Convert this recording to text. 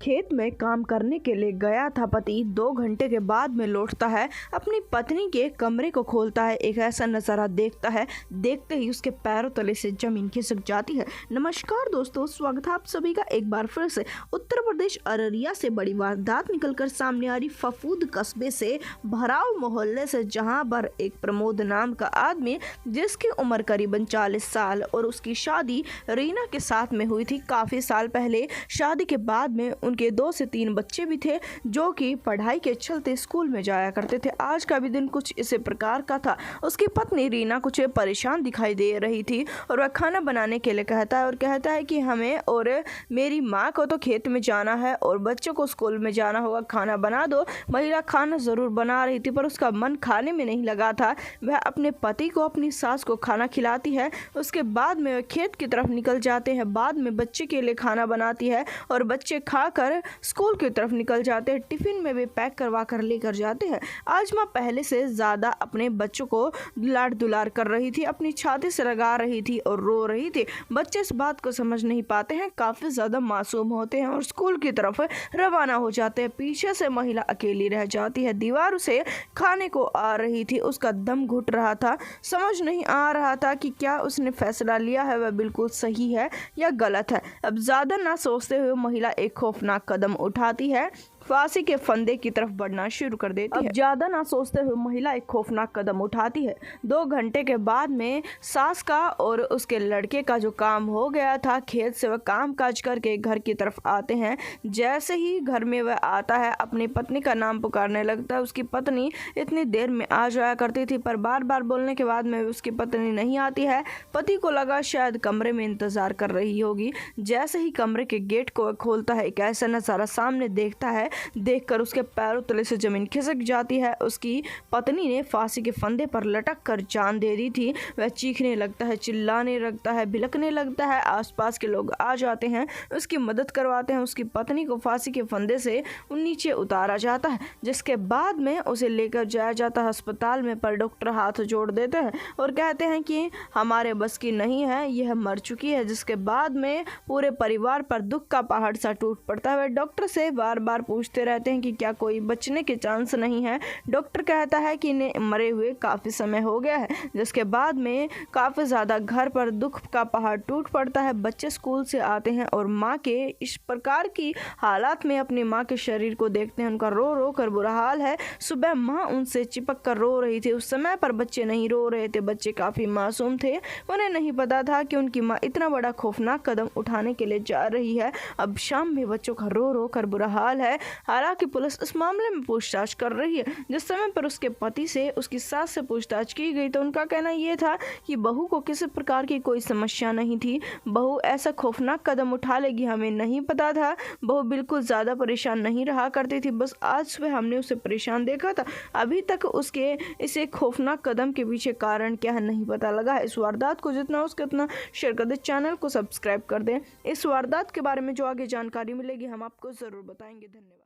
खेत में काम करने के लिए गया था पति 2 घंटे के बाद में लौटता है। अपनी पत्नी के कमरे को खोलता है, एक ऐसा नज़ारा देखता है, देखते ही उसके पैरों तले से जमीन खिसक जाती है। नमस्कार दोस्तों, स्वागत है आप सभी का एक बार फिर से। उत्तर प्रदेश अररिया से बड़ी वारदात निकलकर सामने आ रही फफूद कस्बे से भराव मोहल्ले से, जहां पर एक प्रमोद नाम का आदमी जिसकी उम्र करीबन 40 साल और उसकी शादी रीना के साथ में हुई थी काफ़ी साल पहले। शादी के बाद में उनके 2 से 3 बच्चे भी थे जो कि पढ़ाई के चलते स्कूल में जाया करते थे। आज का भी दिन कुछ इसी प्रकार का था। उसकी पत्नी रीना कुछ परेशान दिखाई दे रही थी और वह खाना बनाने के लिए कहता है कि हमें और मेरी माँ को तो खेत में जाना है और बच्चों को स्कूल में जाना होगा, खाना बना दो। महिला खाना ज़रूर बना रही थी पर उसका मन खाने में नहीं लगा था। वह अपने पति को, अपनी सास को खाना खिलाती है, उसके बाद में वह खेत की तरफ निकल जाते हैं। बाद में बच्चे के लिए खाना बनाती है और बच्चे खाकर स्कूल की तरफ निकल जाते हैं। टिफिन में भी पैक करवा कर लेकर जाते हैं। आज माँ पहले से ज़्यादा अपने बच्चों को लाड दुलार कर रही थी, अपनी छाती से लगा रही थी और रो रही थी। बच्चे इस बात को समझ नहीं पाते हैं, काफ़ी ज़्यादा मासूम होते हैं और स्कूल की तरफ रवाना हो जाते हैं। पीछे से महिला अकेली रह जाती है। दीवार से खाने को आ रही थी, उसका दम घुट रहा था। समझ नहीं आ रहा था कि क्या उसने फैसला लिया है वह बिल्कुल सही है या गलत है। अब ज़्यादा ना सोचते हुए महिला एक खौफनाक कदम उठाती है, फांसी के फंदे की तरफ बढ़ना शुरू कर देती है। अब ज़्यादा ना सोचते हुए महिला एक खौफनाक कदम उठाती है। 2 घंटे के बाद में सास का और उसके लड़के का जो काम हो गया था, खेत से वह काम काज करके घर की तरफ आते हैं। जैसे ही घर में वह आता है, अपनी पत्नी का नाम पुकारने लगता है। उसकी पत्नी इतनी देर में आ जाया करती थी पर बार बार बोलने के बाद में उसकी पत्नी नहीं आती है। पति को लगा शायद कमरे में इंतजार कर रही होगी। जैसे ही कमरे के गेट को खोलता है, एक ऐसा नज़ारा सामने देखता है, देखकर उसके पैरों तले से जमीन खिसक जाती है। उसकी पत्नी ने फांसी के फंदे पर लटक कर जान दे दी थी। वह चीखने लगता है, चिल्लाने लगता है, बिलखने लगता है। आसपास के लोग आ जाते हैं, उसकी मदद करवाते हैं। उसकी पत्नी को फांसी के फंदे से नीचे उतारा जाता है, जिसके बाद में उसे लेकर जाया जाता है अस्पताल में। पर डॉक्टर हाथ जोड़ देते हैं और कहते हैं कि हमारे बस की नहीं है, यह मर चुकी है। जिसके बाद में पूरे परिवार पर दुख का पहाड़ सा टूट पड़ता है। डॉक्टर से बार बार पूछते रहते हैं कि क्या कोई बचने के चांस नहीं है। डॉक्टर कहता है कि इन्हें मरे हुए काफ़ी समय हो गया है। जिसके बाद में काफ़ी ज़्यादा घर पर दुख का पहाड़ टूट पड़ता है। बच्चे स्कूल से आते हैं और माँ के इस प्रकार की हालात में अपनी माँ के शरीर को देखते हैं। उनका रो रो कर बुरा हाल है। सुबह माँ उनसे चिपक कर रो रही थी, उस समय पर बच्चे नहीं रो रहे थे। बच्चे काफ़ी मासूम थे, उन्हें नहीं पता था कि उनकी माँ इतना बड़ा खौफनाक कदम उठाने के लिए जा रही है। अब शाम में बच्चों का रो रो कर बुरा हाल है। हालांकि पुलिस इस मामले में पूछताछ कर रही है। जिस समय पर उसके पति से, उसकी सास से पूछताछ की गई तो उनका कहना यह था कि बहू को किसी प्रकार की कोई समस्या नहीं थी। बहू ऐसा खौफनाक कदम उठा लेगी हमें नहीं पता था। बहू बिल्कुल ज़्यादा परेशान नहीं रहा करती थी, बस आज सुबह हमने उसे परेशान देखा था। अभी तक उसके इस एक खौफनाक कदम के पीछे कारण क्या है नहीं पता लगा। इस वारदात को जितना हो सके उतना शेयर कर दें, चैनल को सब्सक्राइब कर दें। इस वारदात के बारे में जो आगे जानकारी मिलेगी हम आपको ज़रूर बताएंगे। धन्यवाद।